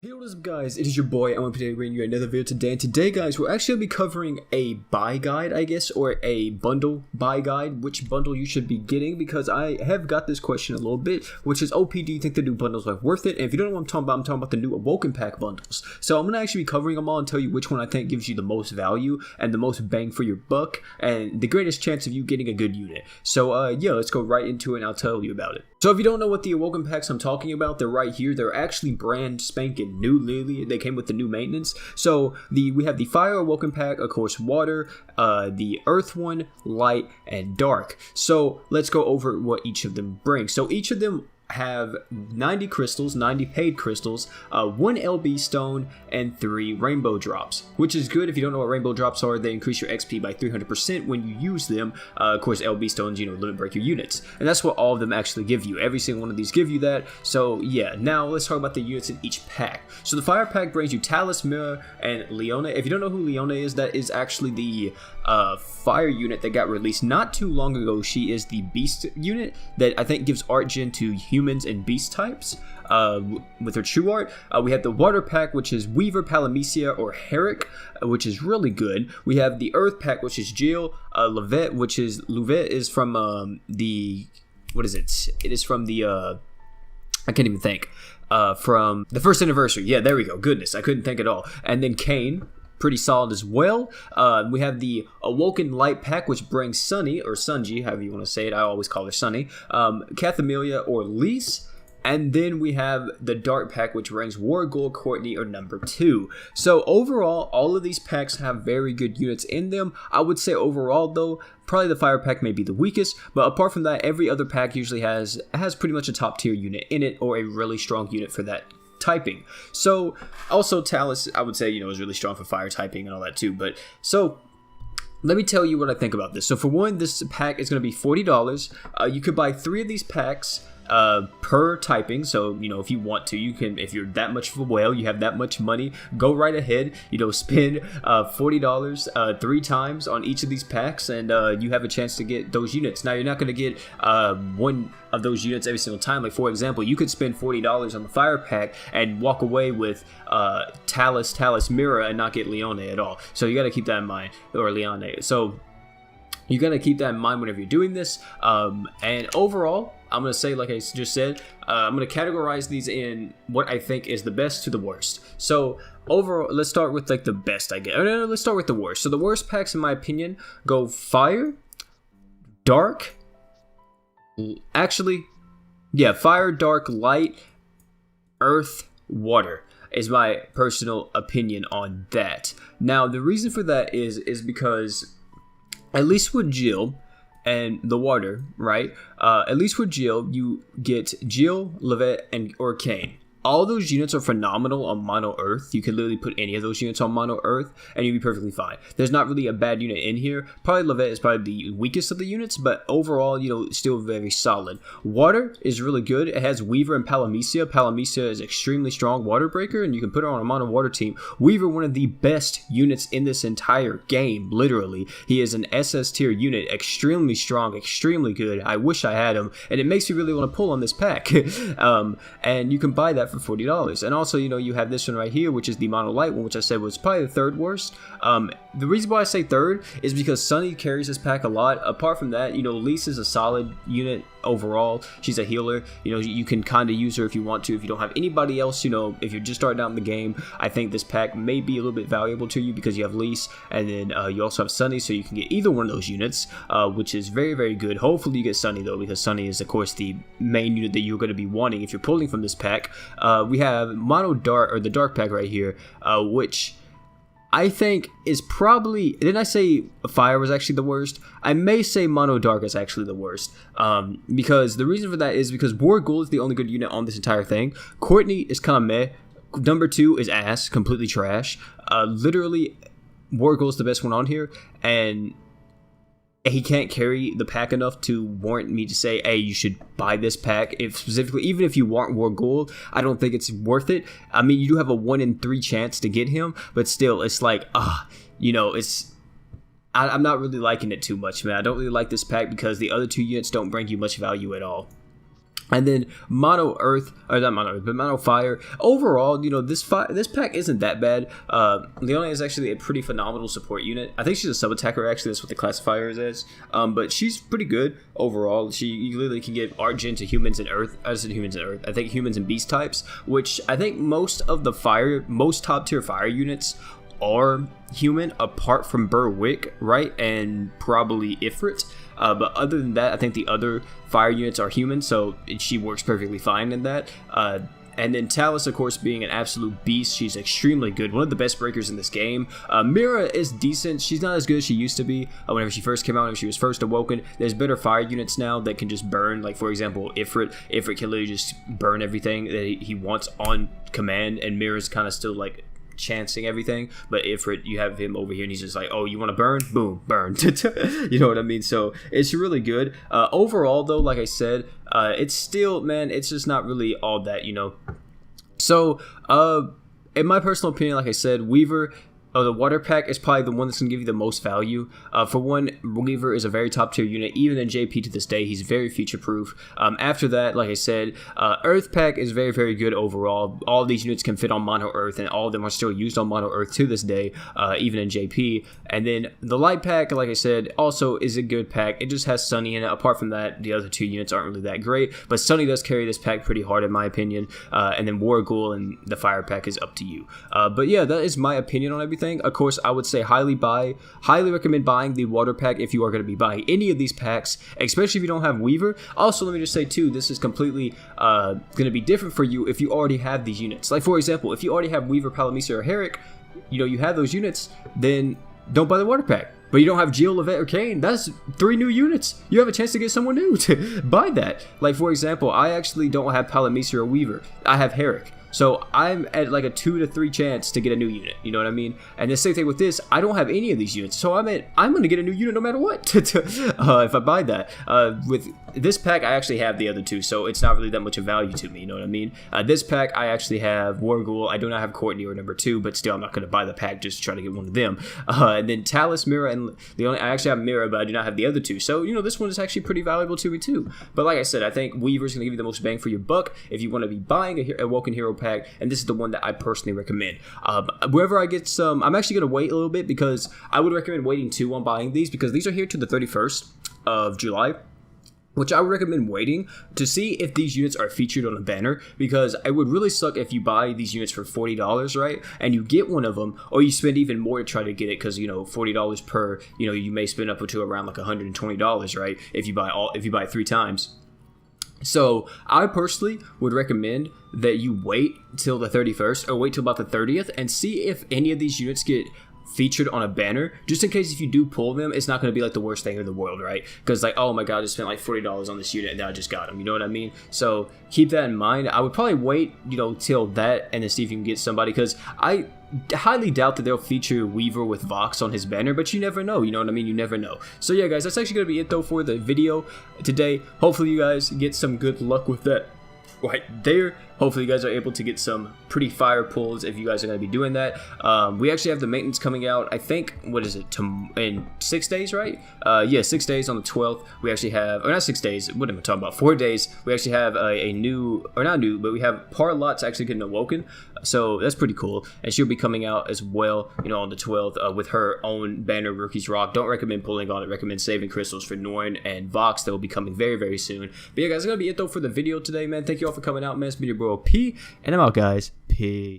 Hey, what is up guys, it is your boy, I'm today bringing you another video today, and today guys, we're actually going to be covering a buy guide, I guess, or a bundle buy guide, which bundle you should be getting, because I have got this question a little bit, which is, OP, do you think the new bundles are worth it? And if you don't know what I'm talking about the new Awoken pack bundles. So I'm going to actually be covering them all and tell you which one I think gives you the most value and the most bang for your buck, and the greatest chance of you getting a good unit. So yeah, let's go right into it and I'll tell you about it. So if you don't know what the Awoken packs I'm talking about, they're right here. They're actually brand spanking new, literally. They came with the new maintenance. So we have the Fire Awoken pack, of course, Water, the Earth one, Light, and Dark. So let's go over what each of them brings. So each of them have 90 crystals, 90 paid crystals, 1 LB stone, and 3 rainbow drops, which is good. If you don't know what rainbow drops are, they increase your XP by 300% when you use them. Of course, LB stones, limit break your units, and that's what all of them actually give you. Every single one of these give you that. So yeah, now let's talk about the units in each pack. So the Fire pack brings you Talus, Mira, and Leona. If you don't know who Leona is, that is actually the fire unit that got released not too long ago. She is the beast unit that I think gives art gen to humans and beast types with her true art. We have the Water pack, which is Weaver, Palamecia, or Herrick, which is really good. We have the Earth pack, which is Jill, Levette, which is is from the, what is it? It is from the I can't even think. From the first anniversary. Yeah, there we go. Goodness, I couldn't think at all. And then Kane, pretty solid as well. We have the Awoken Light pack, which brings Sunny, or Sunji, however you want to say it. I always call her Sunny. Cathamelia or Lise. And then we have the Dark pack, which brings Wargul, Courtney, or number 2. So overall, all of these packs have very good units in them. I would say overall, though, probably the Fire pack may be the weakest. But apart from that, every other pack usually has pretty much a top tier unit in it, or a really strong unit for that typing. So also Talus, I would say, is really strong for fire typing and all that too. But so let me tell you what I think about this. So for one, this pack is going to be $40. You could buy 3 of these packs per typing. So if you want to, you can. If you're that much of a whale, you have that much money, go right ahead, spend $40 3 times on each of these packs, and you have a chance to get those units. Now, you're not going to get one of those units every single time. Like, for example, you could spend $40 on the Fire pack and walk away with Talus, Mira, and not get Leone at all. So you got to keep that in mind, or Leone. So you got to keep that in mind whenever you're doing this. And overall, I'm going to say, like I just said, I'm going to categorize these in what I think is the best to the worst. So overall, let's start with like the best, I guess. No, let's start with the worst. So the worst packs, in my opinion, go Fire, Dark, Fire, Dark, Light, Earth, Water is my personal opinion on that. Now, the reason for that is because, at least with Jill and the Water, right? At least with Jill, you get Jill, Levette, or Kane. All those units are phenomenal on Mono Earth. You could literally put any of those units on Mono Earth and you'd be perfectly fine. There's not really a bad unit in here. Probably Levette is probably the weakest of the units, but overall, still very solid. Water is really good. It has Weaver and Palamecia. Palamecia is extremely strong water breaker, and you can put her on a Mono Water team. Weaver, one of the best units in this entire game, literally. He is an SS tier unit, extremely strong, extremely good. I wish I had him, and it makes me really want to pull on this pack. And you can buy that for $40. And also, you have this one right here, which is the Mono Light one, which I said was probably the 3rd worst. The reason why I say 3rd is because Sunny carries this pack a lot. Apart from that, Lise is a solid unit overall. She's a healer. You can kind of use her if you want to. If you don't have anybody else, if you're just starting out in the game, I think this pack may be a little bit valuable to you because you have Lise, and then you also have Sunny, so you can get either one of those units, which is very, very good. Hopefully you get Sunny, though, because Sunny is, of course, the main unit that you're going to be wanting if you're pulling from this pack. We have Mono Dark, or the Dark pack right here, which I think is probably, didn't I say Fire was actually the worst? I may say Mono Dark is actually the worst, because the reason for that is because Wargul is the only good unit on this entire thing. Courtney is kind of meh. Number 2 is ass, completely trash. Literally, Wargul is the best one on here, and he can't carry the pack enough to warrant me to say, hey, you should buy this pack. Even if you want Wargul, I don't think it's worth it. I mean, you do have a 1 in 3 chance to get him, but still, it's like, I'm not really liking it too much, man. I don't really like this pack because the other 2 units don't bring you much value at all. And then Mono Earth, or not Mono Earth, but Mono Fire. Overall, this pack isn't that bad. Leona is actually a pretty phenomenal support unit. I think she's a sub attacker. Actually, that's what the classifier is as. But she's pretty good overall. You literally can give art gen to humans and Earth. I said humans and Earth. I think humans and beast types, which I think most top tier fire units are human, apart from Berwick, right, and probably Ifrit. But other than that, I think the other fire units are human, so she works perfectly fine in that. And then Talus, of course, being an absolute beast, she's extremely good. One of the best breakers in this game. Mira is decent. She's not as good as she used to be whenever she first came out, when she was first awoken. There's better fire units now that can just burn. Like, for example, Ifrit can literally just burn everything that he wants on command, and Mira's kind of still, like, chancing everything. But Ifrit, you have him over here and he's just like, oh, you want to burn? Boom, burn. You know what I mean? So it's really good. Overall though, like I said, it's still, man, it's just not really all that, So in my personal opinion, like I said, Weaver, the water pack is probably the one that's going to give you the most value. For one, Weaver is a very top tier unit. Even in JP to this day, he's very future proof. After that, like I said, Earth pack is very, very good overall. All of these units can fit on Mono Earth, and all of them are still used on Mono Earth to this day, even in JP. And then the light pack, like I said, also is a good pack. It just has Sunny in it. Apart from that, the other two units aren't really that great, but Sunny does carry this pack pretty hard in my opinion. And then War Ghoul and the fire pack is up to you. But yeah, that is my opinion on everything. Of course, I would say highly recommend buying the water pack if you are going to be buying any of these packs, especially if you don't have Weaver. Also, let me just say too, this is completely going to be different for you if you already have these units. Like, for example, if you already have Weaver, Palamisa, or Herrick, you have those units, then don't buy the water pack. But you don't have Jill, Levette, or Kane. That's 3 new units. You have a chance to get someone new to buy that. Like, for example, I actually don't have Palamisa or Weaver. I have Herrick. So I'm at like a 2 to 3 chance to get a new unit, you know what I mean? And the same thing with this, I don't have any of these units, so I'm going to get a new unit no matter what if I buy that. With this pack, I actually have the other two, so it's not really that much of value to me, you know what I mean? This pack, I actually have War Ghoul. I do not have Courtney or number 2, but still, I'm not going to buy the pack just to try to get one of them. And then Talus, Mira, and I actually have Mira, but I do not have the other two. So, this one is actually pretty valuable to me too. But like I said, I think Weaver's going to give you the most bang for your buck if you want to be buying a Awoken Hero pack, and this is the one that I personally recommend. Wherever I get some, I'm actually going to wait a little bit, because I would recommend waiting too on buying these, because these are here to the 31st of July. Which I would recommend waiting to see if these units are featured on a banner, because it would really suck if you buy these units for $40, right? And you get one of them, or you spend even more to try to get it, because $40 per, you may spend up to around like $120, right? If you buy 3 times. So I personally would recommend that you wait till the 31st, or wait till about the 30th, and see if any of these units get featured on a banner, just in case if you do pull them, it's not going to be like the worst thing in the world, right? Because like, oh my god, I just spent like $40 on this unit and now I just got them, you know what I mean? So keep that in mind. I would probably wait, till that, and then see if you can get somebody, because I highly doubt that they'll feature Weaver with Vox on his banner, but you never know, you know what I mean? You never know. So yeah, guys, that's actually going to be it though for the video today. Hopefully you guys get some good luck with that right there. Hopefully you guys are able to get some pretty fire pulls if you guys are going to be doing that. We actually have the maintenance coming out, I think, what is it, in 6 days, right? Yeah, 6 days on the 12th. We actually have, or not 6 days, what am I talking about? 4 days. We actually have a new, or not new, but we have Parlot's actually getting awoken. So that's pretty cool. And she'll be coming out as well, on the 12th with her own banner, Rookies Rock. Don't recommend pulling on it. Recommend saving crystals for Norn and Vox. That will be coming very, very soon. But yeah, guys, that's going to be it though for the video today, man. Thank you all for coming out, man. It's been your bro P, and I'm out, guys. Peace.